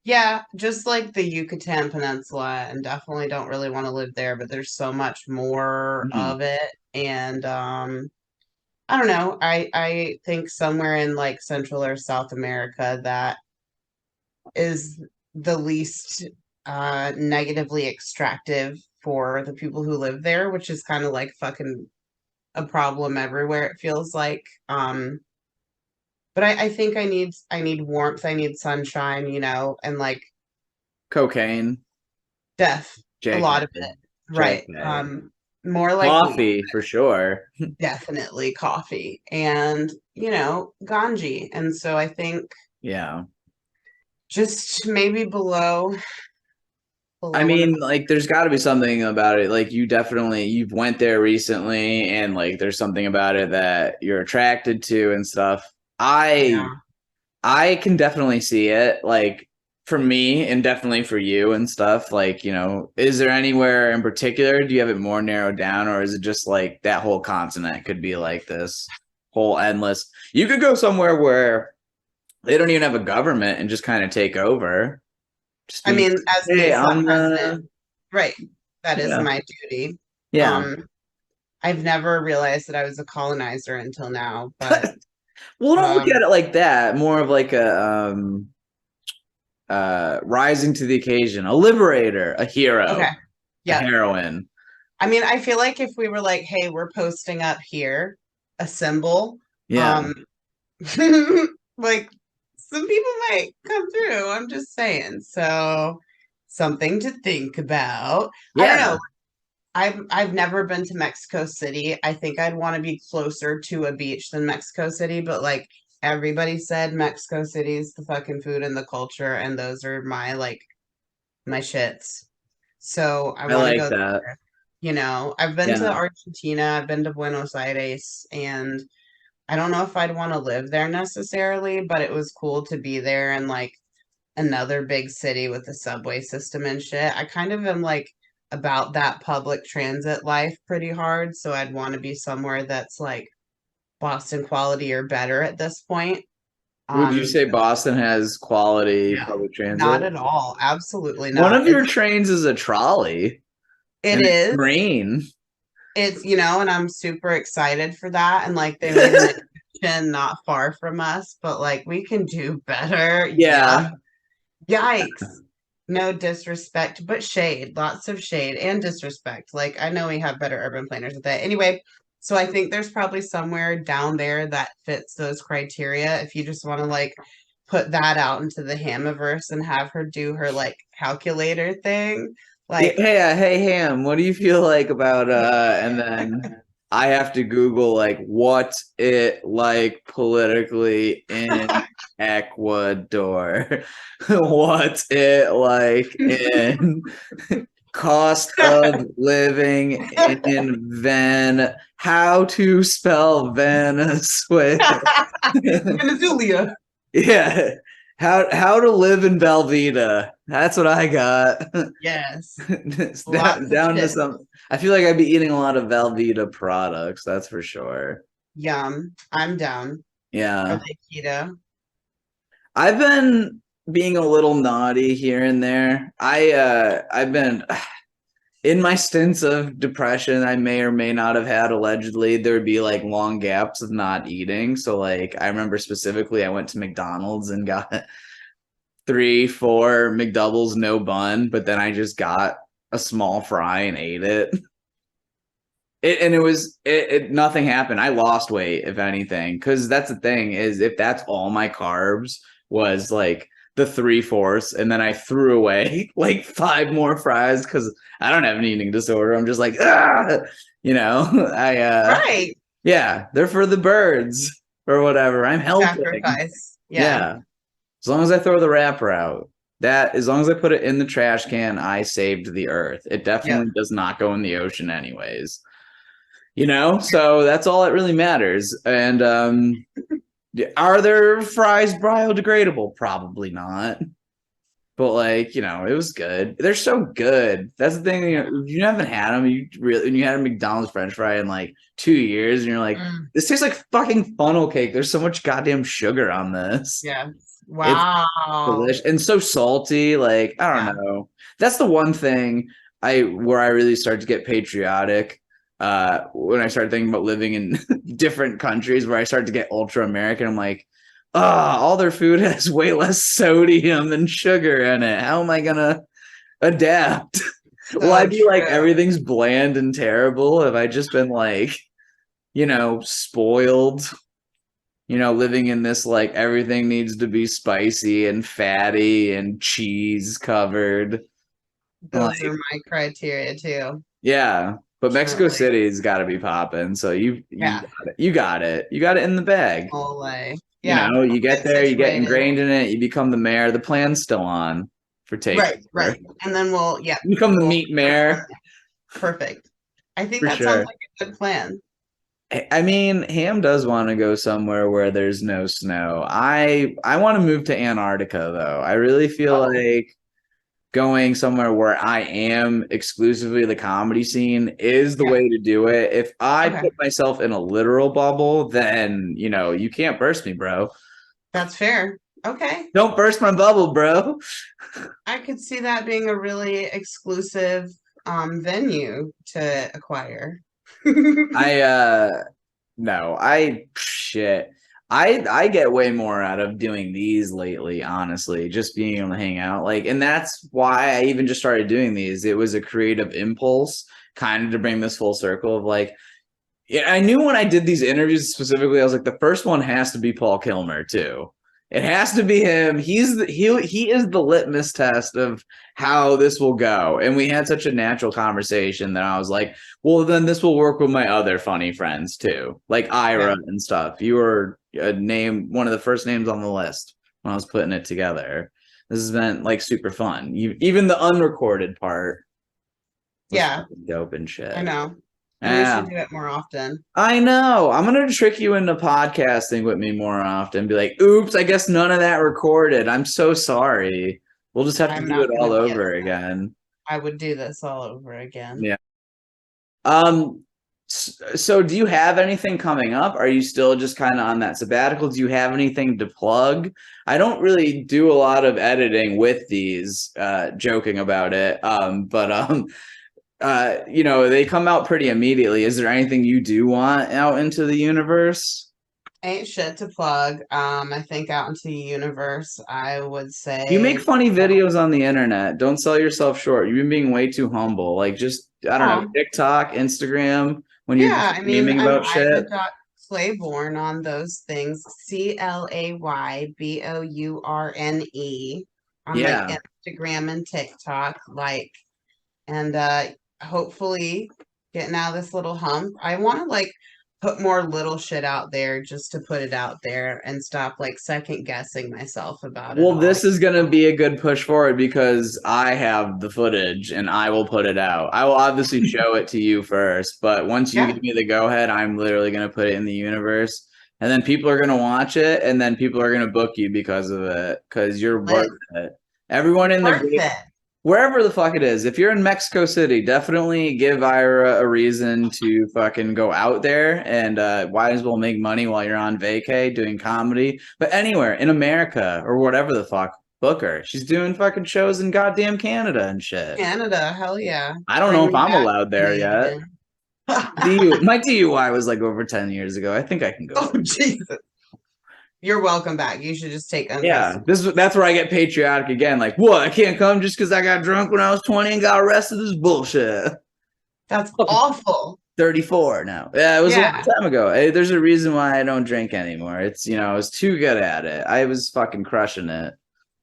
Yeah, just like the Yucatan Peninsula, and definitely don't really want to live there, but there's so much more Mhm. of it. And I don't know. I think somewhere in like Central or South America that is the least negatively extractive for the people who live there, which is kind of like fucking a problem everywhere, it feels like. But I think I need warmth, I need sunshine, and like Cocaine, death, a lot of JK, it. Right. JK. More like weed, Coffee for sure. definitely coffee and, ganji. And so I think Yeah. just maybe below I below mean, like, there's got to be something about it. Like, you've went there recently, and like, there's something about it that you're attracted to and stuff. I yeah. I can definitely see it. Like, for me, and definitely for you and stuff. Like, is there anywhere in particular? Do you have it more narrowed down, or is it just like that whole continent could be like this whole endless? You could go somewhere where they don't even have a government and just kind of take over. Just I be, mean, as hey, the I'm president, the right. That is yeah, my duty. yeah. Um, I've never realized that I was a colonizer until now, but Well, don't look um, at it like that. More of like a rising to the occasion, a liberator, a hero, okay. a Yep. heroine. I mean, I feel like if we were like, hey, we're posting up here a symbol, Yeah, um, like some people might come through. I'm just saying. So something to think about. I don't yeah. know. I've never been to Mexico City. I think I'd want to be closer to a beach than Mexico City, but like everybody said Mexico City is the fucking food and the culture, and those are my shits. So I I want to like go that. there. I've been to Yeah. Argentina, I've been to Buenos Aires, and I don't know if I'd want to live there necessarily, but it was cool to be there and like another big city with a subway system and shit. I kind of am like about that public transit life pretty hard, so I'd want to be somewhere that's like Boston quality or better at this point. Would you Um, say Boston has quality no, public transit? not at all. Absolutely One not. of your trains is a trolley, It and it's is. green. And I'm super excited for that. And like they made an extension not far from us, but like we can do better. Yeah. Yeah. Yikes. No disrespect, but shade, lots of shade and disrespect. Like I know we have better urban planners with that. Anyway, so I think there's probably somewhere down there that fits those criteria. If you just want to like put that out into the Hamiverse and have her do her like calculator thing, Yeah, like hey, hey, Ham, what do you feel like about and then I have to Google like what's it like politically in Ecuador? What's it like in cost of living in how to spell Venezuela? Venezuela. Yeah. How to live in Velveeta. That's what I got. Yes. It's Lots of down to shit. some. I feel like I'd be eating a lot of Velveeta products. That's for sure. Yum. I'm down. Are Yeah, they keto? I've been being a little naughty here and there. I've been in my stints of depression. I may or may not have had allegedly. There would be like long gaps of not eating. So like I remember specifically, I went to McDonald's and got three, four McDoubles, no bun, but then I just got a small fry and ate it. And it was nothing happened. I lost weight, if anything, because that's the thing is if that's all my carbs was like the three-fourths, and then I threw away like five more fries because I don't have an eating disorder. I'm just like, ah, I Right. yeah, they're for the birds or whatever. I'm helping. Sacrifice. Yeah. Yeah. As long as I throw the wrapper out, that as long as I put it in the trash can, I saved the earth. It Yep. definitely does not go in the ocean anyways. So that's all that really matters. And are there fries biodegradable? Probably not. But like, it was good. They're so good. That's the thing. You haven't had them. You had a McDonald's French fry in like 2 years, and you're like, Mm, this tastes like fucking funnel cake. There's so much goddamn sugar on this. yes. It's Wow. delicious and so salty. Like, I don't Yeah. know. That's the one thing where I really start to get patriotic. When I started thinking about living in different countries, where I start to get ultra American, I'm like, all their food has way less sodium and sugar in it. How am I gonna adapt? Will I So be like true. everything's bland and terrible? Have I just been like, spoiled? Living in this like everything needs to be spicy and fatty and cheese covered. Those Like, are my criteria too. yeah. But Mexico Definitely. City's got to be popping. So you Yeah. got it. You got it. You got it in the bag. Ole. Yeah. You I'll get get there, you get situated. ingrained in it, you become the mayor. The plan's still on for Right, takeover. right. And then yeah, You become the we'll meat mayor perfect. I think for that sounds sure. like a good plan. I mean, Ham does want to go somewhere where there's no snow. I want to move to Antarctica though. I really feel Oh, like going somewhere where I am exclusively the comedy scene is the yeah. way to do it. If I Okay. put myself in a literal bubble, then, you can't burst me, bro. That's fair. Okay. Don't burst my bubble, bro. I could see that being a really exclusive venue to acquire. I no, I get way more out of doing these lately, honestly, just being able to hang out. Like, and that's why I even just started doing these. It was a creative impulse, kind of to bring this full circle of like, yeah, I knew when I did these interviews specifically, I was like, the first one has to be Paul Kilmer too. It has to be him. He is the litmus test of how this will go. And we had such a natural conversation that I was like, well, then this will work with my other funny friends too, like Yeah. Ira and stuff. You were one of the first names on the list when I was putting it together. This has been like super fun. Even the unrecorded part was Yeah, fucking dope and I shit. know. And we Yeah. should do it more often. I know. I'm gonna trick you into podcasting with me more often. Be like, oops, I guess none of that recorded. I'm so sorry. We'll just have to I'm do it not all gonna be over upset. again. I would do this all over again. Yeah. Um, so do you have anything coming up? Are you still just kind of on that sabbatical? Do you have anything to plug? I don't really do a lot of editing with these, joking about it. They come out pretty immediately. Is there anything you do want out into the universe? Ain't shit to plug. I think out into the universe, I would You make say, funny videos on the internet. Don't sell yourself short. You've been being way too humble. Like, just, I don't know, oh, TikTok, Instagram, when you're yeah, just I mean, dreaming I'm about shit. Ira.Claybourne on those things. Claybourne on like Yeah. Instagram and TikTok. And hopefully getting out of this little hump. I want to like put more little shit out there just to put it out there and stop like second guessing myself about it Well, all. this is going to be a good push forward because I have the footage and I will put it out. I will obviously show it to you first, but once you Yeah, give me the go ahead, I'm literally going to put it in the universe. And then people are going to watch it and then people are going to book you because of it because you're lit. worth it. Everyone in the Worth it. wherever the fuck it is, if you're in Mexico City, definitely give Ira a reason to fucking go out there and might as well make money while you're on vacay doing comedy. But anywhere in America or whatever the fuck, book her. She's doing fucking shows in goddamn Canada and shit. Canada, hell yeah. I don't know Bring if me I'm back, allowed there yet. Canadian. My DUI was like over 10 years ago. I think I can go Oh, back. Jesus. You're welcome back. You should just take Yeah, uncustody. that's where I get patriotic again. Like, what? I can't come just because I got drunk when I was 20 and got arrested. This is bullshit. That's awful. 34 now. Yeah, it was a long Yeah, time ago. Hey, there's a reason why I don't drink anymore. It's, I was too good at it. I was fucking crushing it.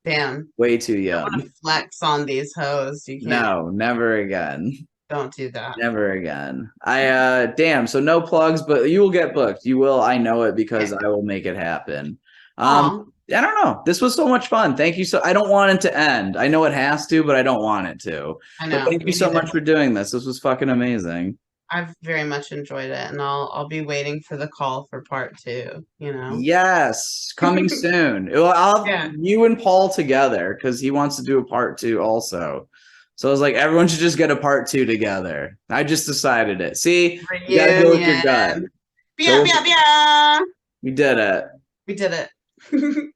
damn. Way too You don't want young. to flex on these hoes. You can't. No, never again. Don't do that. Never again. Damn, so no plugs, but you will get booked. You will, I know it because Yeah. I will make it happen. Aw, I don't know. This was so much fun. Thank you. I don't want it to end. I know it has to, but I don't want it to. I But know. thank you Me so neither. much for doing this. This was fucking amazing. I've very much enjoyed it, and I'll be waiting for the call for part two, you know? Yes, coming soon. I'll have Yeah. you and Paul together because he wants to do a part two also. So I was like, everyone should just get a part two together. I just decided it. See, you gotta go with your gut. Reunion. Go Bia, with bia, bia. we did it. We did it.